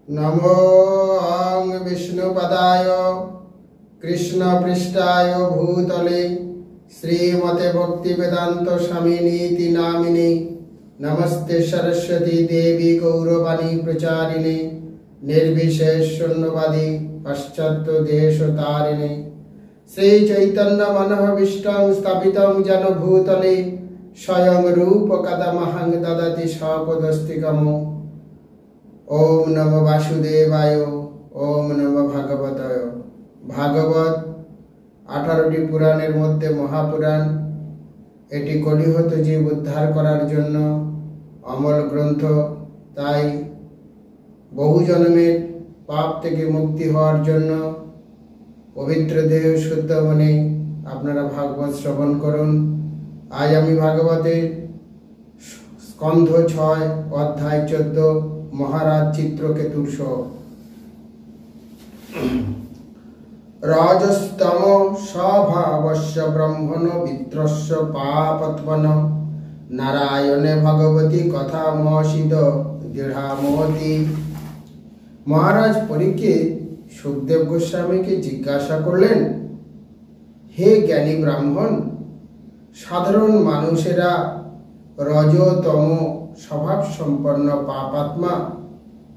नमो विष्णुपदाय कृष्णपृष्ठाय भूतले श्रीमते भक्तिवेदांत स्वामिनीति नामिने नमस्ते सरस्वती देवी गौरवाणी प्रचारिणे निर्विशेष शून्यवादी पाश्चात्य देशतारिणे श्री चैतन्य मनःभीष्टं स्थापितं जन भूतले स्वयं रूप कदमहं ददति स्वपदस्तिकम्। ओम नमो वासुदेवाय ओम नमो भागवताय। भागवत 18টি পুরাণের মধ্যে মহাপুরাণ। এটি কলিহত জীব উদ্ধার করার জন্য অমল গ্রন্থ। তাই বহু জন্মের পাপ থেকে মুক্তি হওয়ার জন্য পবিত্র দেহ শুদ্ধ মনে আপনারা ভাগবত শ্রবণ করুন। আজ আমি ভাগবতের স্কন্ধ 6 অধ্যায় 14 মহারাজ চিত্রকেতুর শোক। রাজস্তম স্বভাবস্য ব্রহ্মণ বিত্রস্য পাপত্মন নারায়ণে ভগবতী কথা মসিদ দৃঢ়ামতি। মহারাজ পরীক্ষিত সুখদেব গোস্বামীকে জিজ্ঞাসা করলেন, হে জ্ঞানী ব্রাহ্মণ, সাধারণ মানুষেরা রজতম স্বভাব সম্পন্ন পাপাত্মা,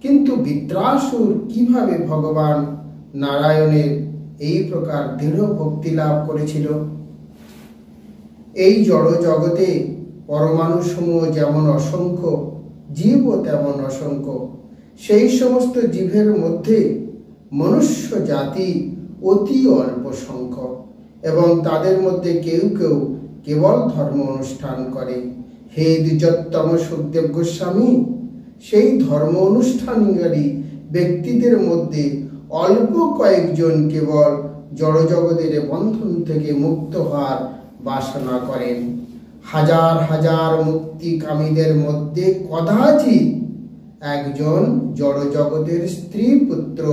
কিন্তু বিত্রাসুর কিভাবে ভগবান নারায়ণের এই প্রকার দৃঢ় ভক্তি লাভ করেছিল? এই জড় জগতে পরমাণু সমূহ যেমন অসংখ্য, জীবও তেমন অসংখ্য। সেই সমস্ত জীবের মধ্যে মনুষ্য জাতি অতি অল্প সংখ্যক এবং তাদের মধ্যে কেউ কেউ কেবল ধর্ম অনুষ্ঠান করে। হে দ্বিজোত্তম সুখদেব গোস্বামী, সেই ধর্ম অনুষ্ঠানকারী ব্যক্তিদের মধ্যে অল্প কয়েকজন কেবল জড়জগতের বন্ধন থেকে মুক্ত হওয়ার বাসনা করেন। হাজার হাজার মুক্তিকামীদের মধ্যে কদাচিৎ একজন জড়জগতের স্ত্রী পুত্র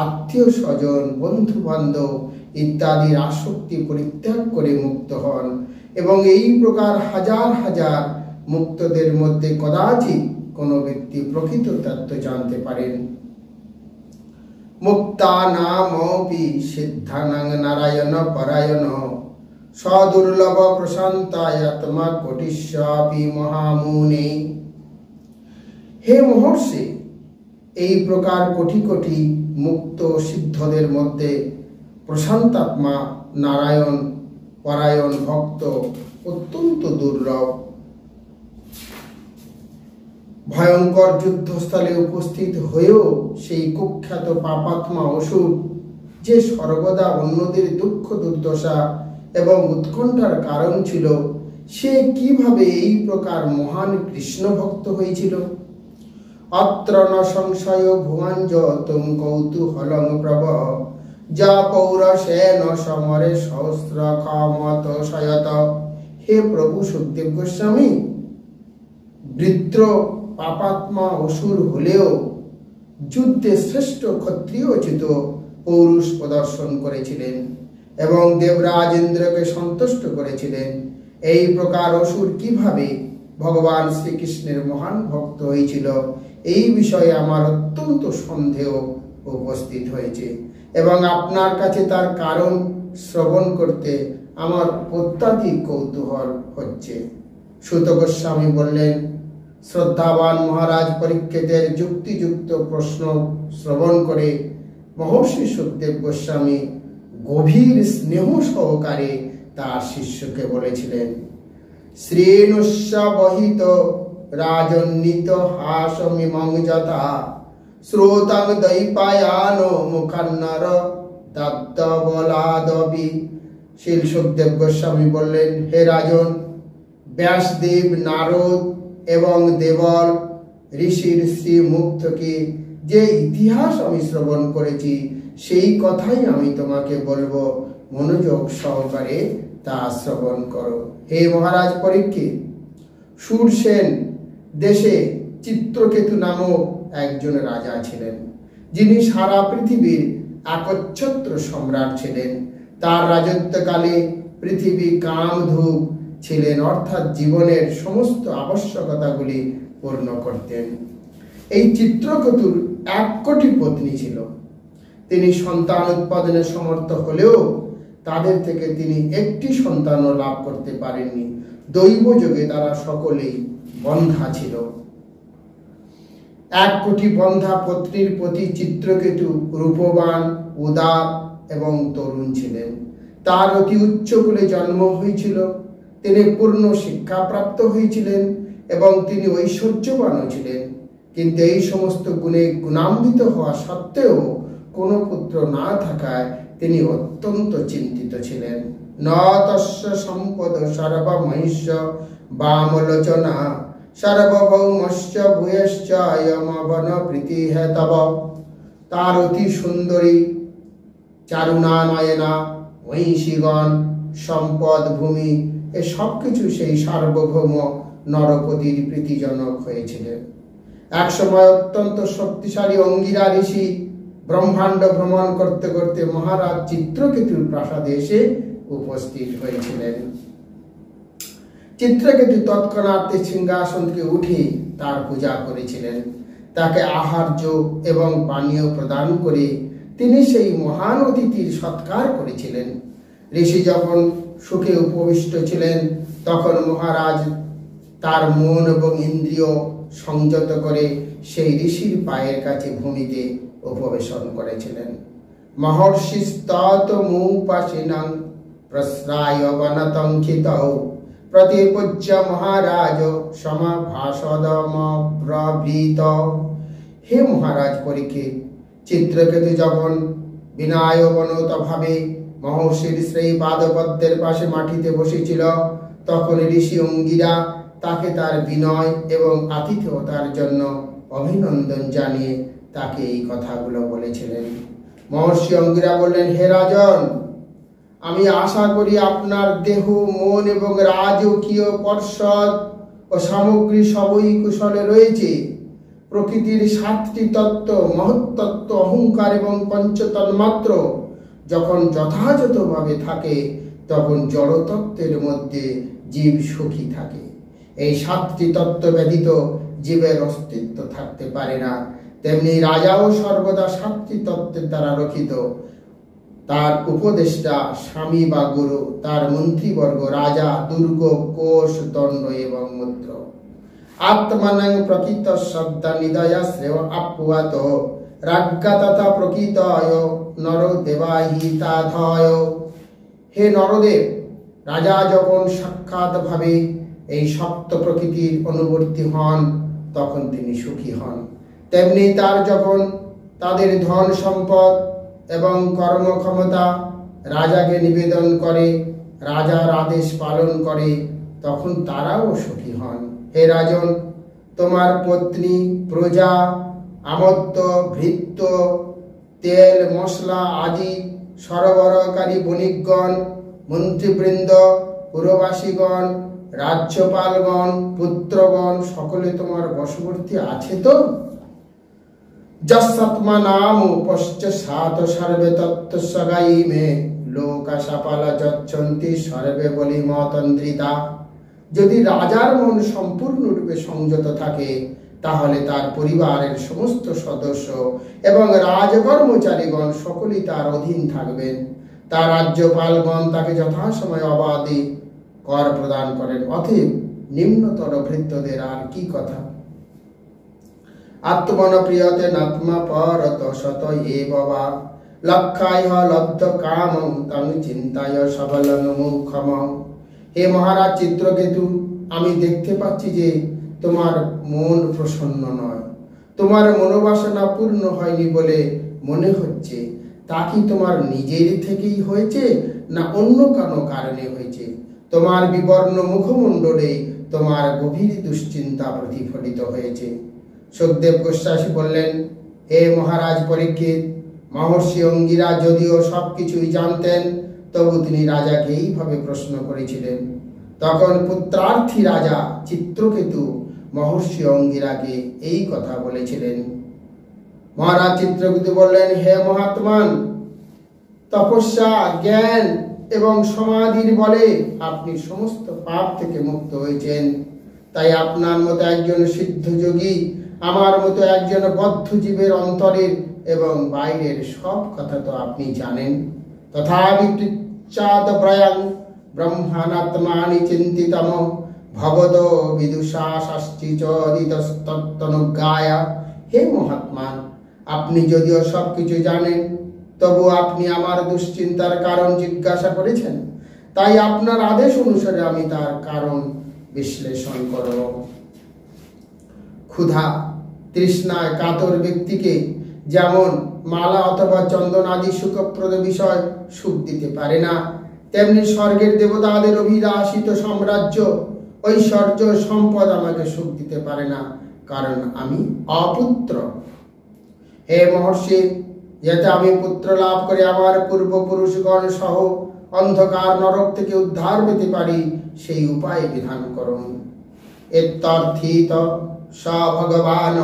আত্মীয় স্বজন বন্ধু বান্ধব ইত্যাদির আসক্তি পরিত্যাগ করে মুক্ত হন এবং এই প্রকার হাজার হাজার মুক্তদের মধ্যে কদাচিৎ কোনো ব্যক্তি প্রকৃত তত্ত্ব জানতে পারেন। মুক্তা নামপি সিদ্ধানাং নারায়ণ পরায়ণ সদুর্লভ প্রশান্তায়াত্মা কোটিস্যাপি মহামুনে। হে মহর্ষি, এই প্রকার কোটি কোটি মুক্ত সিদ্ধদের মধ্যে প্রশান্তাত্মা নারায়ণ পরায়ণ ভক্ত অত্যন্ত দুর্লভ। ভয়ঙ্কর যুদ্ধস্থলে উপস্থিত হয়েও সেই কুখ্যাত পাপাত্মা অসুর, যে সর্বদা অন্যদের দুঃখ দুর্দশা এবং উৎকণ্ঠার কারণ ছিল, সে কিভাবে এই প্রকার মহান কৃষ্ণ ভক্ত হয়েছিল? অত্র ন সংশয় ভুয়াঞ্জ তুম কৌতূহলং প্রভ যা পৌরসেন সমরে সহস্র ক্ষমত সয়ত। হে প্রভু সুখদেব গোস্বামী, বৃত্র পাপাত্মা অসুর হলেও যুদ্ধে শ্রেষ্ঠ ক্ষত্রিয়োচিত পৌরুষ প্রদর্শন করেছিলেন এবং দেবরাজ ইন্দ্রকে সন্তুষ্ট করেছিলেন। এই প্রকার অসুর কিভাবে ভগবান শ্রীকৃষ্ণের মহান ভক্ত হয়েছিল, এই বিষয়ে আমার অত্যন্ত সন্দেহ উপস্থিত হয়েছে এবং আপনার কাছে তার কারণ শ্রবণ করতে আমার অত্যাধিক কৌতূহল হচ্ছে। সুত গোস্বামী বললেন, শ্রদ্ধাবান মহারাজ পরীক্ষিতের যুক্তিযুক্ত প্রশ্ন শ্রবণ করে মহর্ষি সুখদেব গোস্বামী গভীর স্নেহ সহকারে তার শিষ্যকে বলেছিলেন, শ্রেণুষ্যবহিত রাজন্বিত হাসমিমং যথা শ্রোতাং দৈপায়ান মুখান্নর দত্তবলাদবি। শিল সুখদেব গোস্বামী বললেন, হে রাজন, ব্যাসদেব, নারদ এবং দেবল ঋষির শ্রীমুখ থেকে যে ইতিহাস আমি শ্রবণ করেছি, সেই কথাই আমি তোমাকে বলবো, মনোযোগ সহকারে তা শ্রবণ করো। হে মহারাজ পরীক্ষিত, সুরসেন দেশে চিত্রকেতু নামক একজন রাজা ছিলেন, যিনি সারা পৃথিবীর একচ্ছত্র সম্রাট ছিলেন। তার রাজত্বকালে পৃথিবী কামধূপ ছিলেন, অর্থাৎ জীবনের সমস্ত আবশ্যকতাগুলি পূর্ণ করতেন। এই চিত্রকেতুর 1 কোটি পত্নী ছিল। তিনি সন্তান উৎপাদনে সমর্থ হলেও তাদের থেকে তিনি একটি সন্তানও লাভ করতে পারেননি। দৈবযোগে তারা সকলেই বন্ধা ছিল। 1 কোটি বন্ধা পত্নীর প্রতি চিত্রকেতু রূপবান, উদার এবং তরুণ ছিলেন। তার অতি উচ্চ কুলে জন্ম হয়েছিল। তিনি পূর্ণ শিক্ষাপ্রাপ্ত হয়েছিলেন এবং তিনি ঐশ্বর্যবানও ছিলেন। কিন্তু এই সমস্ত গুণে গুণান্বিত হওয়া সত্ত্বেও কোনো পুত্র না থাকায় তিনি অত্যন্ত চিন্তিত ছিলেন। ন তস্য সম্পদ সর্বমহিষ্য বামলোচনা সর্বভৌমশ্চ ভূয়শ্চ অয়মবন প্রীতি হেতব। তার অতি সুন্দরী, চারুণা নয়না, মহিষীগণ, সম্পদ, ভূমি, এ সব কিছু সেই সার্বভৌম নরপতির প্রীতিজনক হয়েছিলেন। এক সময় অত্যন্ত শক্তিশালী অঙ্গিরা ঋষি ব্রহ্মাণ্ড ভ্রমণ করতে করতে মহারাজ চিত্রকেতুর প্রাসাদে এসে উপস্থিত হয়েছিলেন। চিত্রকেতু তৎক্ষণাৎ সিংহাসন থেকে উঠে তার পূজা করেছিলেন। তাকে আহার্য এবং পানীয় প্রদান করে তিনি সেই মহান অতিথির সৎকার করেছিলেন। ঋষি যখন সুখে উপবিষ্ট ছিলেন তখন মহারাজ তার মন এবং ইন্দ্রিয় সংযত করে সেই ঋষির পায়ের কাছে ভূমিতে উপবেশন করেছিলেন। মহর্ষি স্তত মুপাসিনাং প্রশ্রায় বনতঙ্কিতৌ প্রতিপূজ্য মহারাজ সমাভাষদমব্রবীত। হে মহারাজ পরীক্ষিত, চিত্রকেতু যখন বিনয়বনত ভাবে মহর্ষির সেই পাদপদ্মের পাশে মাটিতে বসেছিল তখন ঋষি অঙ্গিরা তাকে তার বিনয় এবং আতিথেয়তার জন্য অভিনন্দন জানিয়ে তাকে এই কথাগুলো বলেছিলেন। মহর্ষি অঙ্গিরা বললেন, হে রাজন, আমি আশা করি আপনার দেহ, মন এবং রাজকীয় পর্ষদ ও সামগ্রী সবই কুশলে রয়েছে। প্রকৃতির 7টি তত্ত্ব, মহত্তত্ত্ব, অহংকার এবং পঞ্চতন্মাত্র যখন যথাযথভাবে থাকে তখন জড়তত্ত্বের মধ্যে জীব সুখী থাকে। এই 7টি তত্ত্ব ব্যতীত জীবের অস্তিত্ব থাকতে পারে না। তেমনি রাজাও সর্বদা 7টি তত্ত্বের দ্বারা রক্ষিত। তার উপদেষ্টা স্বামী বা গুরু, তার মন্ত্রীবর্গ, রাজা, দুর্গ, কোষ, দণ্ড এবং মুদ্র। আত্মানং প্রকৃত শব্দ নিদয় শ্রেয় আপ্যাত রাজ্ঞা তথা প্রকৃতয় নর দেবাহিতাধয়। হে নরদেব, রাজা যখন সাক্ষাৎ ভাবে এই সপ্ত প্রকৃতির অনুবর্তী হন তখন তিনি সুখী হন। তেমনি তার যখন তাদের ধন সম্পদ এবং কর্মক্ষমতা রাজাকে নিবেদন করে, রাজার আদেশ পালন করে, তখন তারাও সুখী হন। হে রাজন, তোমার পত্নী, প্রজা, আমত্ত, ভৃত্য, তেল, মশলা আদি সরবরাহকারী বণিকগণ, মন্ত্রীবৃন্দ, পুরবাসীগণ, রাজ্যপালগণ, পুত্রগণ সকলে তোমার বশবর্তী আছে তো? যস্যাত্মা নাম পশ্চাৎ সর্বে তত্ত্বস্য গায়িমে লোকা সাপালা যচ্ছন্তি সর্বে বলি মতন্দ্রিতা। যদি রাজার মন সম্পূর্ণরূপে সংযত থাকে তাহলে তার পরিবারের সমস্ত সদস্য এবং রাজকর্মচারীগণ সকলেই তার অধীন থাকবেন। তার রাজ্যপালগণ তাকে যথাসময়ে অবাধে কর প্রদান করেন। অতএব নিম্নতর ভৃত্যদের আর কি কথা? আত্মন প্রিয়তে নাত্মা পরত শত এ বাবা লক্ষায় লব্ধ কামং তং চিন্তায় সবলং মুখম। হে মহারাজ চিত্রকেতু, আমি দেখতে পাচ্ছি যে তোমার মন প্রসন্ন নয়। তোমার মনোবাসনা পূর্ণ হয়নি বলে মনে হচ্ছে। তা কি তোমার নিজের থেকেই হয়েছে না অন্য কোনো কারণে হয়েছে? তোমার বিবর্ণ মুখমণ্ডলে তোমার গভীর দুশ্চিন্তা প্রতিফলিত হয়েছে। সুখদেব গোস্বামী বললেন, হে মহারাজ পরীক্ষিত, মহর্ষি অঙ্গিরা যদিও সবকিছুই জানতেন তবু তিনি রাজাকে এইভাবে প্রশ্ন করেছিলেন। তখন পুত্রার্থী রাজা চিত্রকেতু মহর্ষি অঙ্গিরাকে এই কথা বলেছিলেন। মহারাজ চিত্রকেতু বললেন, হে মহাত্মান, তপস্যা, জ্ঞান এবং সমাধির বলে আপনি সমস্ত পাপ থেকে মুক্ত হয়েছেন। তাই আপনার মতো একজন সিদ্ধ যোগী আমার মতো একজন বদ্ধ জীবের অন্তরের এবং বাইরের সব কথা তো আপনি জানেন। তথাপি পৃচ্ছাদ প্রয়াং ব্রহ্মানাত্মানি চিন্তিতম ভগদ বিদুষা শাস্ত্রিচরিতস্তনুজ্ঞায়া। হে মহাত্মা, আপনি যদিও সবকিছু জানেন, তবু আপনি আমার দুশ্চিন্তার কারণ জিজ্ঞাসা করেছেন, তাই আপনার আদেশ অনুসারে আমি তার কারণ বিশ্লেষণ করব। ক্ষুধা তৃষ্ণায় কাতর ব্যক্তিকে যেমন মালা অথবা চন্দন আদি সুখপ্রদ বিষয় সুখ দিতে পারে না, তেমনি স্বর্গের দেবতাদের অভিলাষিত সাম্রাজ্য, ঐশ্বর্য, সম্পদ আমাকে সুখ দিতে পারে না, কারণ আমি অপুত্র। হে মহর্ষি, যাতে আমি পুত্র লাভ করে আমার পূর্বপুরুষগণ সহ অন্ধকার নরক থেকে উদ্ধার পেতে পারি, সেই উপায় বিধান করুন। এতর্থিত স ভগবান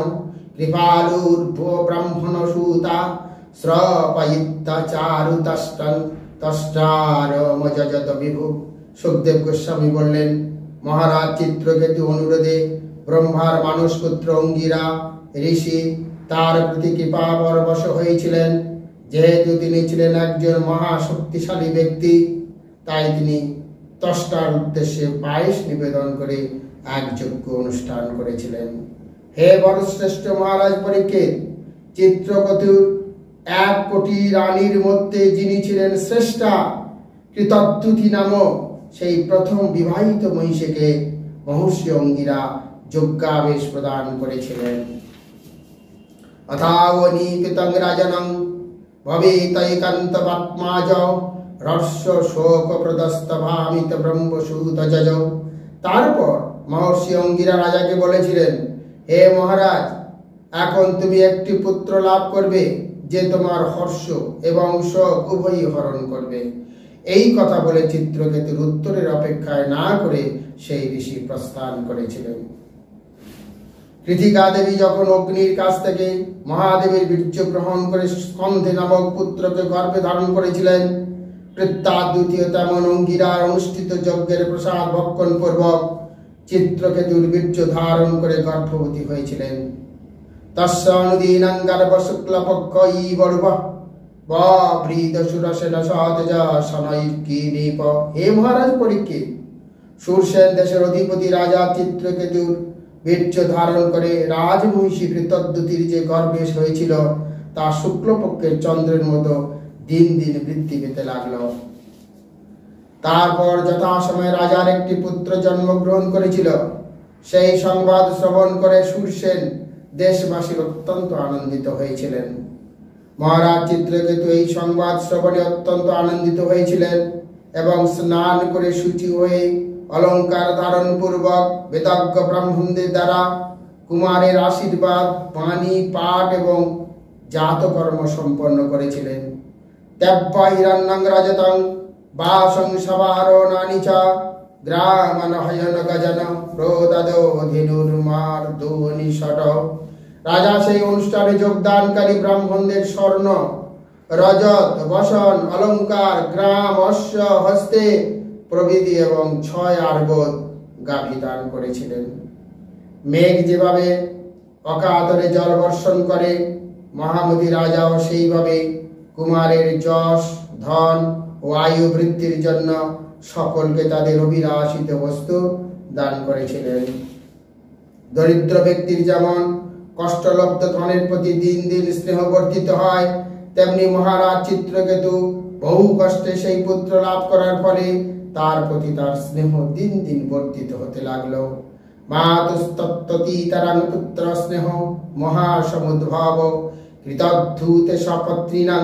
কৃপালুর্ভো ব্রাহ্মণ সুতা শ্রপয়িত্তা চারু তষ্টারমযজত বিভু। সুখদেব গোস্বামী বললেন, মহারাজ চিত্রকেতু অনুরোধে ব্রহ্মার মানসপুত্র অঙ্গিরা ঋষি তার প্রতি কৃপা পরবশ হয়েছিলেন। যেহেতু তিনি ছিলেন একজন মহাশক্তিশালী ব্যক্তি, তাই তিনি ত্বষ্টার উদ্দেশ্যে পায়েস নিবেদন করে এক যজ্ঞ অনুষ্ঠান করেছিলেন। হে বরশ্রেষ্ঠ মহারাজ পরীক্ষিত, চিত্রকেতুর 1 কোটি রানীর মধ্যে যিনি ছিলেন শ্রেষ্ঠা, কৃতদ্যুতি নামক সেই প্রথম বিবাহিত মহিষীকে মহর্ষি অঙ্গিরা যজ্ঞাবেশ প্রদান করেছিলেন। অথাবনীপিতং রাজনং ভবেতৈকান্তপাত্মাজ রস্য শোক প্রদস্তভামিত ব্রহ্মসূতজজ। তারপর মহর্ষি অঙ্গিরা রাজাকে বলেছিলেন, হে মহারাজ, এখন তুমি একটি পুত্র লাভ করবে, যে তোমার হর্ষ এবং শোক উভয়ই হরণ করবে। এই কথা বলে চিত্রকেতুর উত্তরের অপেক্ষায় না করে সেই ঋষি প্রস্থান করেছিলেন। কৃতিকা দেবী যখন অগ্নির কাছ থেকে মহাদেবের বীর্য গ্রহণ করে স্কন্ধে নামক পুত্রকে গর্ভে ধারণ করেছিলেন, কৃত্যাদ দ্বিতীয় তেমন অঙ্গিরার অনুষ্ঠিত যজ্ঞের প্রসাদ ভক্ষণ পূর্বক চিত্রকেতুর বীর্য ধারণ করে গর্ভবতী হয়েছিলেন। তস্য অনুদীনং গর্ভ শুক্লপক্ষ ইবর্ভঃ বৃত সুরসেন সতেজ শনৈর্কিনীপ। হে মহারাজ পরীক্ষিত, সুরসেন দেশের অধিপতি রাজা চিত্রকেতুর বীর্য ধারণ করে রাজমহিষী কৃতদ্যুতির যে গর্ভে হয়েছিল, তা শুক্লপক্ষের চন্দ্রের মতো দিন দিন বৃদ্ধি পেতে লাগলো। তারপর যথাসময়ে রাজার একটি পুত্র জন্মগ্রহণ করেছিল। সেই সংবাদ শ্রবণ করে সুরসেন দেশবাসীর অত্যন্ত আনন্দিত হয়েছিলেন। মহারাজ চিত্রকেতু এই সংবাদ শ্রবণে অত্যন্ত আনন্দিত হয়েছিলেন এবং স্নান করে শুচি হয়ে অলঙ্কার ধারণ পূর্বক বেদজ্ঞ ব্রাহ্মণদের দ্বারা কুমারের আশীর্বাদ, পানি, পাঠ এবং জাতকর্ম সম্পন্ন করেছিলেন। তেব্বা হিরণ্যং রাজতং বাসং সবারণানি চ গ্রামনহয়ন গজন প্রদদো ধেনুর্মার্দনিষট। রাজা সেই অনুষ্ঠানে যোগদানকারী ব্রাহ্মণদের স্বর্ণ, রজত, বসন, অলঙ্কার, গ্রাম, অশ্ব, হস্তে প্রভৃতি এবং 6 আর্বদ গাভী দান করেছিলেন। মেঘ যেভাবে অকাতরে জল বর্ষণ করে, মহামতি রাজাও সেইভাবে কুমারের যশ, ধন ও আয়ু বৃদ্ধির জন্য সকলকে তাদের অভিলাষিত বস্তু দান করেছিলেন। দরিদ্র ব্যক্তির যেমন কষ্টলব্ধ ধনের প্রতি দিন দিন স্নেহ বর্ধিত হয়, তেমনি মহারাজ চিত্রকেতু বহু কষ্টে সেই পুত্র লাভ করার ফলে তার প্রতি তার স্নেহ দিন দিন বর্ধিত হতে লাগলো। মাতুস্তত্ততীতরাং পুত্র স্নেহ মহাসমুদ্ভব কৃতদ্ধূতে সপত্নীনাং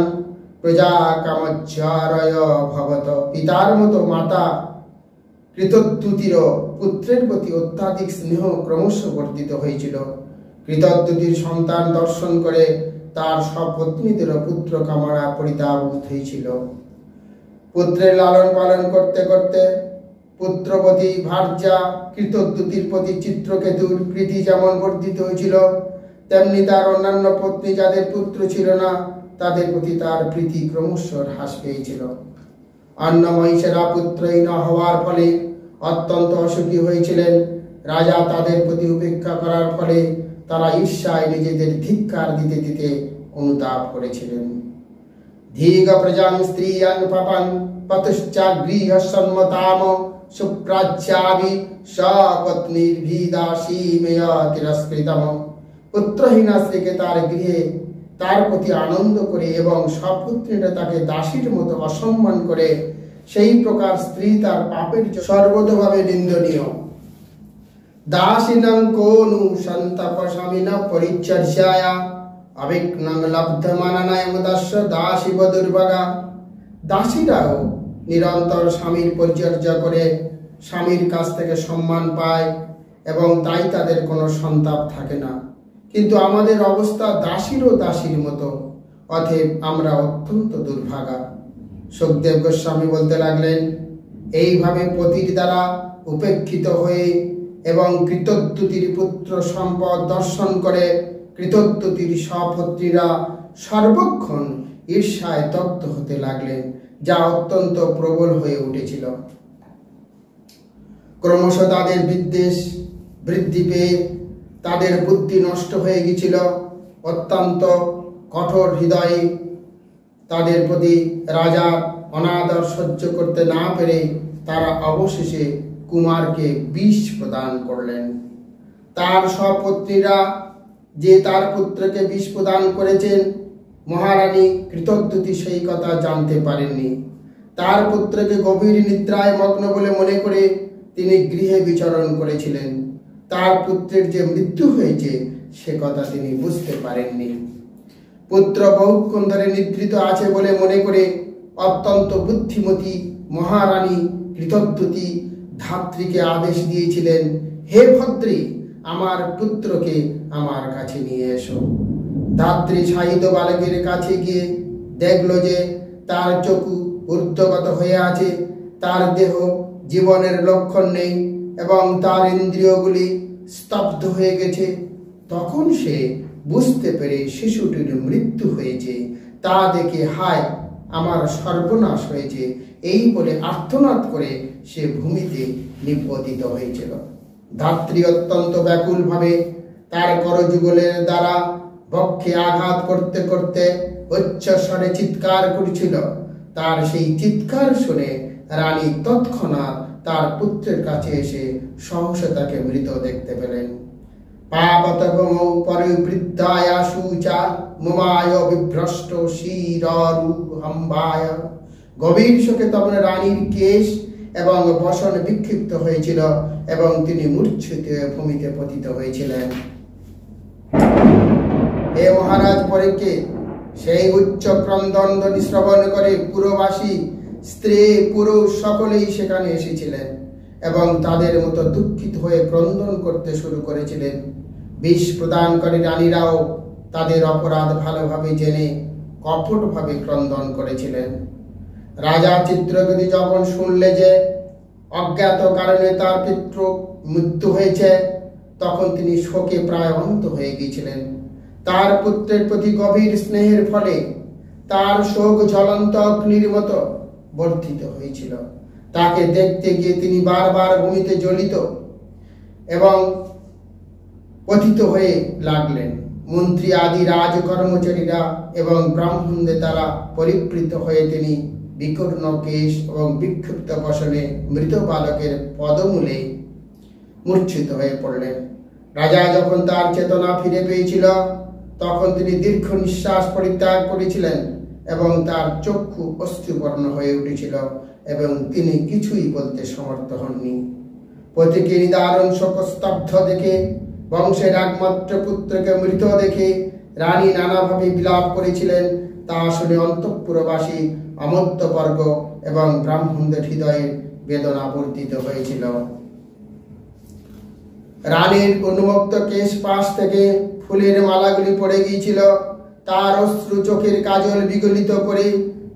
প্রজা কামচ্চারয় ভবত। পিতার মতো মাতা কৃতদ্যুতির পুত্রের প্রতি অত্যাধিক স্নেহ ক্রমশ বর্ধিত হয়েছিল। কৃতদ্যুতির সন্তান দর্শন করে তার সপত্নীদেরও পুত্র কামনা পরিতাপভূত হয়েছিল। পুত্রের লালন পালন করতে করতে পুত্রবতী ভার্যা কৃতদ্যুতির প্রতি চিত্রকেতুর প্রীতি যেমন বর্ধিত হয়েছিল, তেমনি তার অন্যান্য পত্নী যাদের পুত্র ছিল না, তাদের প্রতি তার প্রীতি ক্রমশ হ্রাস পেয়েছিল। অন্য মহিষেরা পুত্রহীন হওয়ার ফলে অত্যন্ত অসুখী হয়েছিলেন। রাজা তাদের প্রতি উপেক্ষা করার ফলে তারা ঈর্ষায় নিজেদের ধিক্কার দিতে দিতে অনুতাপ করেছিলেন। ধীগ প্রজাং স্ত্রিয়ান পাপান পতুশ্চাগৃহ সন্মতাম সুপ্রাচ্যাবি সপত্নীর্ভিদাসীমেয় তিরস্কৃতম। পুত্রহীনা স্ত্রীকে তার গৃহে তার প্রতি আনন্দ করে এবং সপুত্রীরা তাকে দাসীর মতো অসম্মান করে, সেই প্রকার স্ত্রী তার পাপের সর্বতভাবে নিন্দনীয়। দাসীনাং কোনু সন্তাপ স্বামিনা পরিচর্যায়া অবিঘ্নং লব্ধমাননায়মদাস্য দাসীব দুর্ভাগা। দাসীরাও নিরন্তর স্বামীর পরিচর্যা করে স্বামীর কাছ থেকে সম্মান পায় এবং তাই তাদের কোনো সন্তাপ থাকে না। কিন্তু আমাদের অবস্থা দাসীরও দাসীর মতো, অতএব আমরা অত্যন্ত দুর্ভাগা। সুখদেব গোস্বামী বলতে লাগলেন, এইভাবে পতির দ্বারা উপেক্ষিত হয়ে এবং কৃতদ্যুতির পুত্র সম্পদ দর্শন করে কৃতদ্যুতির সপত্নীরা সর্বক্ষণ ঈর্ষায় তপ্ত হতে লাগলেন, যা অত্যন্ত প্রবল হয়ে উঠেছিল। ক্রমশ তাদের বিদ্বেষ বৃদ্ধি পেয়ে তাদের বুদ্ধি নষ্ট হয়ে গিয়েছিল। অত্যন্ত কঠোর হৃদয়ে তাদের প্রতি রাজার অনাদর সহ্য করতে না পেরে তারা অবশেষে কুমারকে বিষ প্রদান করলেন। তার সপত্নীরা যে তার পুত্রকে বিষ প্রদান করেছেন, মহারানী কৃতদ্যুতি সেই কথা জানতে পারেননি। তার পুত্রকে গভীর নিদ্রায় মগ্ন বলে মনে করে তিনি গৃহে বিচরণ করেছিলেন। তার পুত্রের যে মৃত্যু হয়েছে সে কথা তিনি বুঝতে পারেননি। পুত্র বহুক্ষণ ধরে নিদ্রিত আছে বলে মনে করে অত্যন্ত বুদ্ধিমতী মহারানী কৃতদ্যুতি ধাত্রীকে আদেশ দিয়েছিলেন, হে ভদ্রী, আমার পুত্রকে আমার কাছে নিয়ে এসো। ধাত্রী শায়িত বালকের কাছে গিয়ে দেখল যে তার চক্ষু ঊর্ধ্বগত হয়ে আছে, তার দেহ জীবনের লক্ষণ নেই এবং তার ইন্দ্রিয়গুলি স্তব্ধ হয়ে গেছে। তখন সে বুঝতে পেরে শিশুটির মৃত্যু হয়েছে। তা দেখে হায়, আমার সর্বনাশ হয়েছে, এই বলে আর্তনাদ করে সে ভূমিতে নিপতিত হয়েছিল। ধাত্রী অত্যন্ত ব্যাকুল ভাবে তার করযুগলের দ্বারা বক্ষে আঘাত করতে করতে উচ্চস্বরে চিৎকার করেছিল। তার সেই চিৎকার শুনে রানী তৎক্ষণাৎ তার পুত্রের কাছে এসে সহসা তাকে মৃত দেখতে পেলেন। পাবতগমৌ পরিবৃদ্ধায়া শুচা মমায় বিভ্রষ্ট শিররু হম্বায়। গভীর শোকে তখন রানীর কেশ এবং বসন বিক্ষিপ্ত হয়েছিল এবং তিনি মূর্ছিত ভূমিতে পতিত হয়েছিলেন। হে মহারাজ পরীক্ষিত, সেই উচ্চ ক্রন্দনধ্বনি শ্রবণ করে পুরবাসী স্ত্রী পুরুষ সকলেই সেখানে এসেছিলেন এবং তাদের মতো দুঃখিত হয়ে ক্রন্দন করতে শুরু করেছিলেন। বিষ প্রদানকারী রানীরাও তাদের অপরাধ ভালোভাবে জেনে কপটভাবে ক্রন্দন করেছিলেন। রাজা চিত্রকেতু যখন শুনলে যে অজ্ঞাত কারণে তার পিতৃ মৃত্যু হয়েছে, তখন তিনি শোকে প্রায় অন্ত হয়ে গিয়েছিলেন। তার পুত্রের প্রতি গভীর স্নেহের ফলে তার শোক জ্বলন্ত অগ্নির মতো বর্ধিত হয়েছিল। তাকে দেখতে গিয়ে তিনি বারবার ভূমিতে জ্বলিত এবং পতিত হয়ে লাগলেন। মন্ত্রী আদি রাজ কর্মচারীরা এবং ব্রাহ্মণদের দ্বারা পরিবৃত হয়ে তিনি বিকর্ণ কেশ এবং বিক্ষিপ্ত বসনে মৃত বালকের পদমূলে মূর্ছিত হয়ে পড়লেন। রাজা যখন তার চেতনা ফিরে পেয়েছিল, তখন তিনি দীর্ঘ নিঃশ্বাস পরিত্যাগ করেছিলেন এবং তার চক্ষু অশ্রুবর্ণ হয়ে উঠেছিল এবং তিনি কিছুই বলতে সমর্থ হননি। পতিকে নিদারুণ শোকস্তব্ধ দেখে, বংশের একমাত্র পুত্রকে মৃত দেখে রানী নানাভাবে বিলাপ করেছিলেন। তা শুনে অন্তঃপুরবাসী অমর্ত্যবর্গ এবং ব্রাহ্মণদের হৃদয়ে বেদনা বর্ধিত হয়েছিল। রানীর উন্মুক্ত কেশ পাশ থেকে ফুলের মালাগুলি পড়ে গিয়েছিল। তার অশ্রু চোখের কাজল বিগলিত করে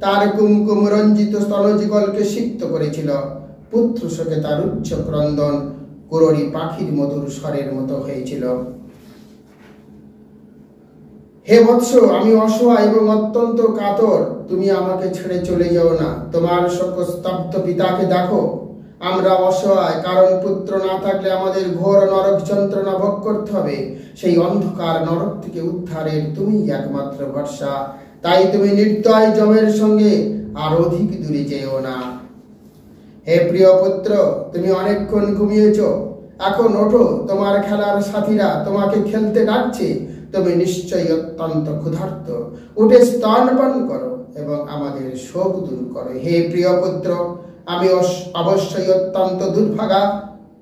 তার কুমকুম রঞ্জিত স্তনযুগলকে সিক্ত করেছিল। পুত্র শোকে তার উচ্চ ক্রন্দন কুররি পাখির মধুর স্বরের মতো হয়েছিল। হে বৎস, আমি অসহায় এবং অত্যন্ত কাতর, তুমি আমাকে ছেড়ে চলে যাও না। তোমার শোকস্তব্ধ পিতাকে দেখো, আমরা অসহায়, কারণ পুত্র না থাকলে আমাদের ঘোর নরক যন্ত্রণা ভোগ করতে হবে। সেই অন্ধকার নরক থেকে উদ্ধারের তুমি একমাত্র ভরসা। তাই তুমি নির্দয় যমের সঙ্গে আর অধিক দূরে যেও না। হে প্রিয় পুত্র, তুমি অনেকক্ষণ ঘুমিয়েছ, এখন ওঠো, তোমার খেলার সাথীরা তোমাকে খেলতে ডাকছে। তুমি নিশ্চয়ই অত্যন্ত ক্ষুধার্ত, উঠে স্তনপান করো এবং আমাদের শোক দূর করো। হে প্রিয় পুত্র, আমি অবশ্যই অত্যন্ত দুর্ভাগা,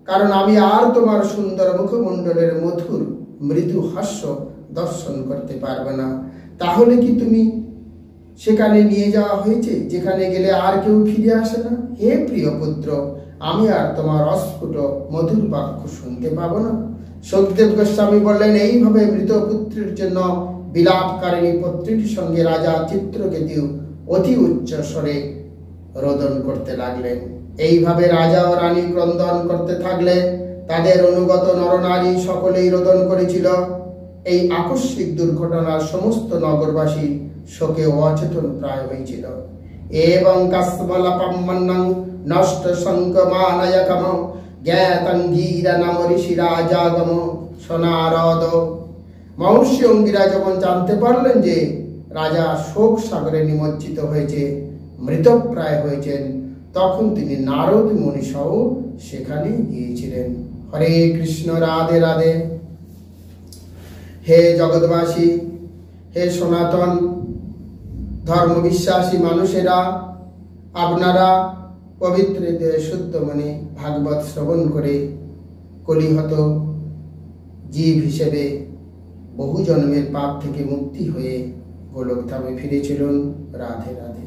কারণ আমি আর তোমার সুন্দর মুখমণ্ডলের মধুর মৃদু হাস্য দর্শন করতে পারবে না। তাহলে কি তুমি সেখানে নিয়ে যাওয়া হয়েছে যেখানে গেলে আর কেউ ফিরে আসে না? হে প্রিয় পুত্র, আমি আর তোমার অস্ফুট মধুর বাক্য শুনতে পাবো না? সুখদেব গোস্বামী বললেন, এইভাবে মৃত পুত্রের জন্য বিলাপকারিণী পত্রীর সঙ্গে রাজা চিত্রকেতু অতি উচ্চ স্বরে রোদন করতে লাগলেন। এইভাবে রাজা ও রানী ক্রন্দন করতে থাকলে তাদের অনুগত নরনারী সকলেই রোদন করেছিল। এই আকস্মিক দুর্ঘটনার সমস্ত নগরবাসী শোকে অচেতন প্রায় হয়েছিল। এবং কাসমলাপম্মন্নং নষ্ট সংকমানয়কম জ্ঞাতঙ্গীরা নাম ঋষি রাজাগম সোনারদ। মহর্ষি অঙ্গিরা যখন জানতে পারলেন যে রাজা শোক সাগরে নিমজ্জিত হয়েছে, মৃতপ্রায় হয়েছেন, তখন তিনি নারদ মুনি সহ সেখানে গিয়েছিলেন। হরে কৃষ্ণ, রাধে রাধে। হে জগৎবাসী, হে সনাতন ধর্মবিশ্বাসী মানুষেরা, আপনারা পবিত্র শুদ্ধমণি ভাগবত শ্রবণ করে কলিহত জীব হিসেবে বহু জন্মের পাপ থেকে মুক্তি হয়ে গোলকধামে ফিরেছিলেন। রাধে রাধে।